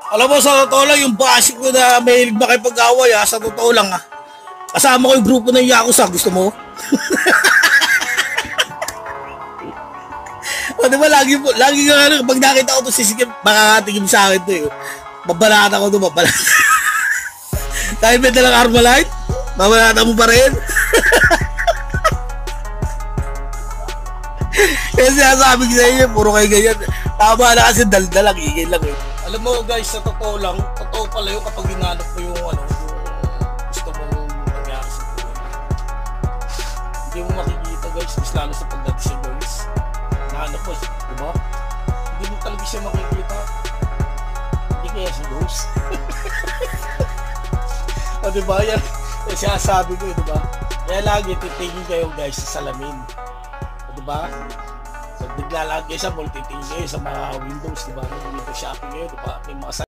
Alam mo, sa totoo lang, yung basic ko na mahilig makipag-away, sa totoo lang, kasama ko yung grupo ng Yakuza, gusto mo? O, di ba, lagi ka nga, pag nakita ko ito, sisikip, makakatigim sa akin ito, eh. Babalata ko ito, babalata. Kahit may dalang Armalite, babalata mo pa rin. Kasi sinasabi ko sa inyo, puro kayo ganyan. Tama na kasi daldalang, igay lang eh. Alam mo guys, sa totoo lang, totoo pala yun kapag hinanap mo yung yung gusto mong mangyari sa buhay. Hindi mo makikita guys, mas lalo sa pagdating sa girls. Hinahanap mo, di ba? Hindi mo talaga siya makikita. Hindi kaya si ghost. O diba, yan sinasabi ko di ba? Kaya lagi titingin kayo guys sa salamin. O diba? So, naglalagay sa mall, titingin kayo sa mga windows, diba? Window shopping kayo, diba? May mga